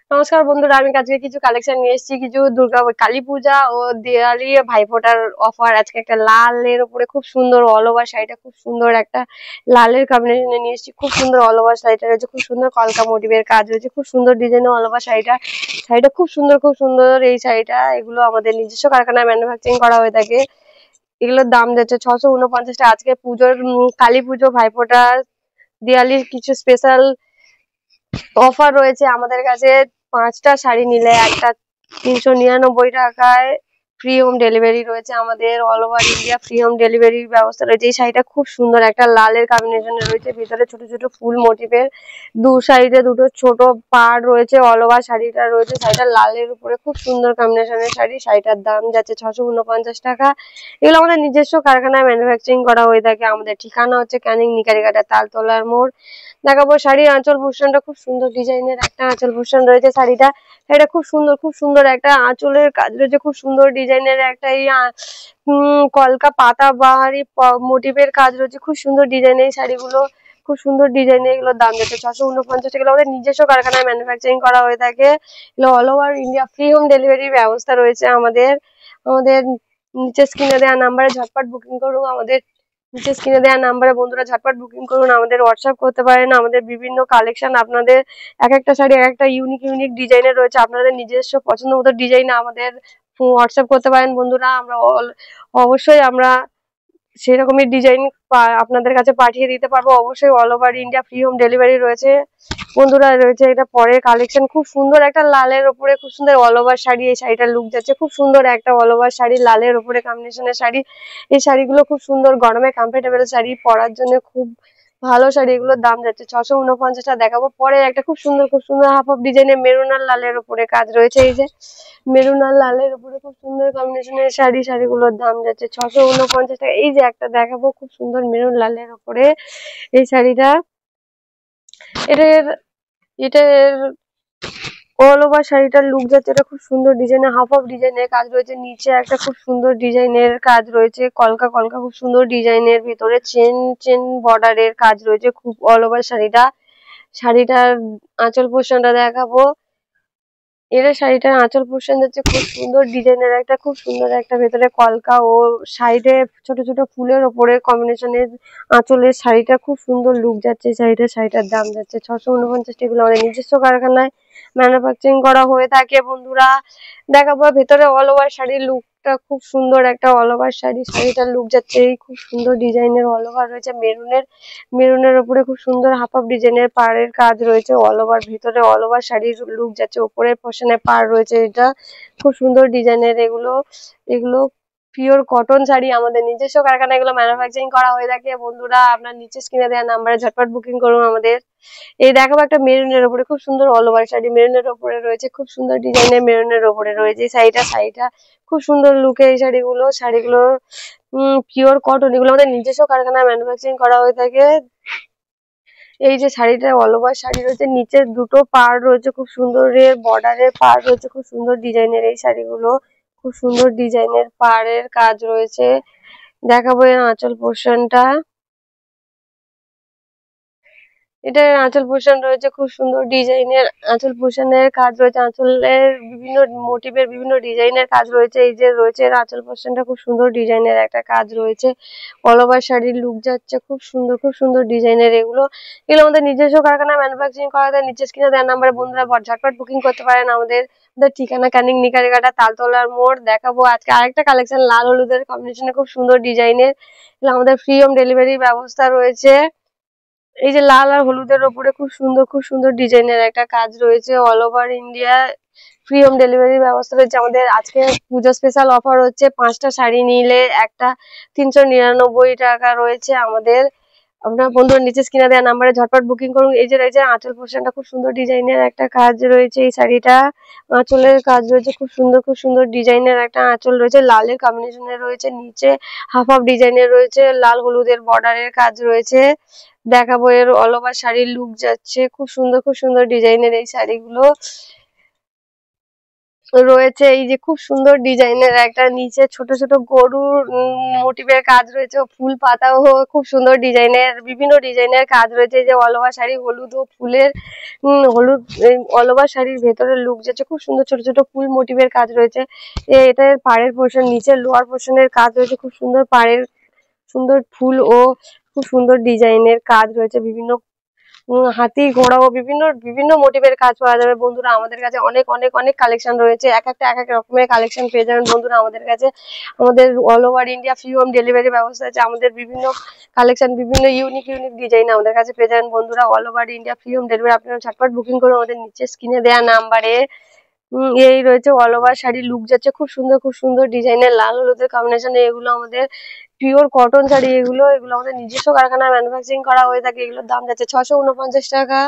নমস্কার বন্ধুরা, আমি আজকে কিছু কালেকশন নিয়ে এসেছি। কিছু দুর্গা কালী পূজা ও দিওয়ালি ভাইফোঁটার অফার। আজকে একটা লালের উপরে খুব সুন্দর অল ওভার শাড়িটা, খুব সুন্দর একটা লালের কম্বিনেশনে নিয়ে এসেছি। খুব সুন্দর অল ওভার শাড়িটা রয়েছে, খুব সুন্দর কলকা মোটিভের কাজ রয়েছে, খুব সুন্দর ডিজাইনের অল ওভার শাড়িটা। শাড়িটা খুব সুন্দর, খুব সুন্দর এই শাড়িটা। এগুলো আমাদের নিজস্ব কারখানায় ম্যানুফ্যাকচারিং করা হয়ে থাকে। এগুলোর দাম যাচ্ছে 649 টাকা। আজকে পুজোর কালী পুজো, ভাইফোঁটা, দিওয়ালির কিছু স্পেশাল অফার রয়েছে আমাদের কাছে। 5টা শাড়ি নিলে একটা 399 টাকায় ফ্রি হোম ডেলিভারি রয়েছে। আমাদের all over India free home ডেলিভারির ব্যবস্থা রয়েছে। এই শাড়িটা খুব সুন্দর একটা লালের কম্বিনেশনে রয়েছে, ভিতরে ছোট ছোট ফুল মোটিভের। দু সাইডে দুটো ছোট পাড় রয়েছে। অল ওভার শাড়িটা রয়েছে, শাড়িটা লালের উপরে খুব সুন্দর কম্বিনেশনের শাড়ি। শাড়িটার দাম যাচ্ছে 649 টাকা। এগুলো আমাদের নিজস্ব কারখানায় ম্যানুফ্যাকচারিং করা হয়ে থাকে। আমাদের ঠিকানা হচ্ছে ক্যানিং নিকারিঘাটা তালতলার মোড়। দেখাবো শাড়ির আঁচল ভূষণটা, খুব সুন্দর ডিজাইনের একটা আঁচল ভূষণ রয়েছে শাড়িটা। শাড়িটা খুব সুন্দর, খুব সুন্দর একটা আঁচলের কাজ রয়েছে, খুব সুন্দর ডিজাইনের একটা এই কলকা পাতা বাহারি মোটিভের কাজ রয়েছে। খুব সুন্দর ডিজাইনের এই শাড়িগুলো, খুব সুন্দর ডিজাইনের। এগুলোর দাম যাচ্ছে 649 টাকা। আমাদের নিজস্ব কারখানায় ম্যানুফ্যাকচারিং করা হয়ে থাকে। এগুলো all over India free home ডেলিভারির ব্যবস্থা রয়েছে আমাদের। আমাদের নিচে স্ক্রিনে দেওয়া নাম্বারে ঝটপট বুকিং করুন। আমাদের নিচে স্ক্রিনে দেওয়া নাম্বারে বন্ধুরা ঝটপট বুকিং করুন। আমাদের হোয়াটসঅ্যাপ করতে পারেন। আমাদের বিভিন্ন কালেকশন আপনাদের এক একটা শাড়ি এক একটা ইউনিক ইউনিক ডিজাইনের রয়েছে। আপনাদের নিজস্ব পছন্দ মতো ডিজাইন আমাদের হোয়াটসঅ্যাপ করতে পারেন বন্ধুরা। অবশ্যই আমরা সেরকমই ডিজাইন আপনাদের কাছে পাঠিয়ে দিতে পারবো। অবশ্যই all over India free home delivery রয়েছে বন্ধুরা। রয়েছে এটা পরের কালেকশন, খুব সুন্দর একটা লালের ওপরে খুব সুন্দর অল ওভার শাড়ি। এই শাড়িটার লুক যাচ্ছে খুব সুন্দর একটা অল ওভার শাড়ি, লালের ওপরে কম্বিনেশনের শাড়ি। এই শাড়িগুলো খুব সুন্দর, গরমে কমফোর্টেবল শাড়ি, পরার জন্য খুব ভালো শাড়ি। এগুলোর দাম যাচ্ছে 649 টাকা। দেখাবো পরে একটা খুব সুন্দর, খুব সুন্দর হাফ অফ ডিজাইনের মেরুন আর লালের ওপরে কাজ রয়েছে। এই যে মেরুন আর লালের উপরে খুব সুন্দর কম্বিনেশনের শাড়ি। শাড়িগুলোর দাম যাচ্ছে 649 টাকা। এই যে একটা দেখাবো খুব সুন্দর মেরুন লালের উপরে এই শাড়িটা। এটার এটার অল ওভার শাড়িটার লুক যাচ্ছে, এটা খুব সুন্দর ডিজাইনের হাফ অফ ডিজাইনের কাজ রয়েছে। নিচে একটা খুব সুন্দর ডিজাইনের কাজ রয়েছে, কলকা কলকা খুব সুন্দর ডিজাইনের। ভিতরে চেন চেন বর্ডারের কাজ রয়েছে খুব অল ওভার শাড়িটা। শাড়িটার আঁচল পোর্শনটা দেখাবো। এর শাড়িটার আঁচল পোর্শন যাচ্ছে খুব সুন্দর ডিজাইনের একটা, খুব সুন্দর একটা ভেতরে কলকা ও সাইডে ছোট ছোট ফুলের ওপরে কম্বিনেশনের আঁচলের শাড়িটা। খুব সুন্দর লুক যাচ্ছে শাড়িটার দাম যাচ্ছে 649 টাকা। এগুলো আমাদের নিজস্ব কারখানায় ম্যানুফ্যাকচারিং করা হয়ে থাকে বন্ধুরা। দেখাবো ভেতরে অল ওভার শাড়ির লুকটা, খুব সুন্দর একটা অল ওভার শাড়ি। শাড়িটার লুক যাচ্ছে এই খুব সুন্দর ডিজাইনের অল ওভার রয়েছে মেরুনের। মেরুনের উপরে খুব সুন্দর হাফ অফ ডিজাইনের পাড়ের কাজ রয়েছে। অল ওভার ভিতরে অল ওভার শাড়ির লুক যাচ্ছে, উপরের পোর্শনে পাড় রয়েছে। এটা খুব সুন্দর ডিজাইনের। এগুলো এগুলো পিওর কটন শাড়ি, আমাদের নিজস্ব কারখানায় এগুলো ম্যানুফ্যাকচারিং করা হয়ে থাকে বন্ধুরা। আপনার নিচে স্ক্রিনে দেওয়া নাম্বারে ঝটপট বুকিং করুন আমাদের। এই দেখাবো একটা মেরুনের উপরে খুব সুন্দর অল ওভার শাড়ি, মেরুনের উপরে রয়েছে খুব সুন্দর ডিজাইনের। মেরুনের উপরে রয়েছে এই শাড়িটা খুব সুন্দর লুকে। এই শাড়িগুলো পিওর কটন। এগুলো আমাদের নিজস্ব কারখানায় ম্যানুফ্যাকচারিং করা হয়ে থাকে। এই যে শাড়িটা অল ওভার শাড়ি রয়েছে, নিচে দুটো পাড় রয়েছে খুব সুন্দরের বর্ডারের পাড় রয়েছে, খুব সুন্দর ডিজাইনের এই শাড়িগুলো। খুব সুন্দর ডিজাইনের পাড়ের কাজ রয়েছে। দেখাবো এর আঁচল পোর্শনটা। এটার আঁচল পোর্শন রয়েছে খুব সুন্দর ডিজাইনের। আঁচল পোর্শনের কাজ রয়েছে, আঁচলের বিভিন্ন মোটিভের বিভিন্ন ডিজাইনের কাজ রয়েছে। এই যে রয়েছে এর আঁচল পোর্শনটা, খুব সুন্দর ডিজাইনের একটা কাজ রয়েছে। অল ওভার শাড়ির লুক যাচ্ছে খুব সুন্দর, খুব সুন্দর ডিজাইনের। এগুলো আমাদের নিজস্ব কারখানায় ম্যানুফ্যাকচারিং করা যায়। নিচে স্ক্রিনে দেওয়া নাম্বারে বন্ধুরা ঝটপট বুকিং করতে পারেন। আমাদের ঠিকানা ক্যানিং নিকারিঘাটা তালতলার মোড়। দেখাবো আজকে আরেকটা কালেকশন লাল হলুদের কম্বিনেশনে, খুব সুন্দর ডিজাইনের। আমাদের ফ্রি হোম ডেলিভারির ব্যবস্থা রয়েছে। এই যে লাল আর হলুদের ওপরে খুব সুন্দর, খুব সুন্দর ডিজাইনের একটা কাজ রয়েছে। All over India free home ডেলিভারির ব্যবস্থা রয়েছে আমাদের। আজকে পুজো স্পেশাল অফার হচ্ছে, 5টা শাড়ি নিলে একটা 399 টাকা রয়েছে আমাদের। আপনার বন্ধুর নিচে স্ক্রিনে দেওয়া নাম্বারে ঝটপট বুকিং করুন। এই যে রয়েছে আঁচল পোর্শনটা, খুব সুন্দর ডিজাইনের একটা কাজ রয়েছে এই শাড়িটা। আঁচলের কাজ রয়েছে খুব সুন্দর, খুব সুন্দর ডিজাইনের একটা আঁচল রয়েছে, লালের কম্বিনেশনে রয়েছে। নিচে হাফ হাফ ডিজাইনের রয়েছে, লাল হলুদের বর্ডারের কাজ রয়েছে। দেখাবো এর অল ওভার শাড়ির লুক যাচ্ছে খুব সুন্দর, খুব সুন্দর ডিজাইনের এই শাড়িগুলো। রয়েছে এই যে খুব সুন্দর ডিজাইনের একটা নিচে ছোট ছোট গরুর মোটিভের কাজ রয়েছে, ফুল পাতাও খুব সুন্দর ডিজাইনের, বিভিন্ন ডিজাইনের কাজ রয়েছে। এই যে অল ওভার শাড়ি হলুদ ও ফুলের হলুদ অল ওভার শাড়ির ভেতরে লুক যাচ্ছে, খুব সুন্দর ছোট ছোট ফুল মোটিভের কাজ রয়েছে। এটার পাড়ের পোর্শন, নিচে লোয়ার পোর্শনের কাজ রয়েছে, খুব সুন্দর পাড়ের সুন্দর ফুল ও খুব সুন্দর ডিজাইনের কাজ রয়েছে। বিভিন্ন হাতি ঘোড়া ও বিভিন্ন বিভিন্ন মোটিভের কাজ পাওয়া যাবে বন্ধুরা। আমাদের কাছে অনেক অনেক অনেক কালেকশন রয়েছে, এক একটা এক এক রকমের কালেকশন পেয়ে যাবেন বন্ধুরা আমাদের কাছে। আমাদের all over India free home delivery ব্যবস্থা আছে। আমাদের বিভিন্ন কালেকশন, বিভিন্ন ইউনিক ইউনিক ডিজাইন আমাদের কাছে পেয়ে যাবেন বন্ধুরা। All over India free home delivery, আপনারা ঝটপট বুকিং করুন আমাদের নিচে স্ক্রিনে দেওয়া নাম্বারে। এই রয়েছে অল ওভার শাড়ি লুক যাচ্ছে, খুব সুন্দর খুব সুন্দর ডিজাইনের লাল হলুদের কম্বিনেশনে। এগুলো আমাদের পিওর কটন শাড়ি, এগুলো এগুলো আমাদের নিজস্ব কারখানায় ম্যানুফ্যাকচারিং করা হয়ে থাকে। এগুলোর দাম যাচ্ছে 649 টাকা।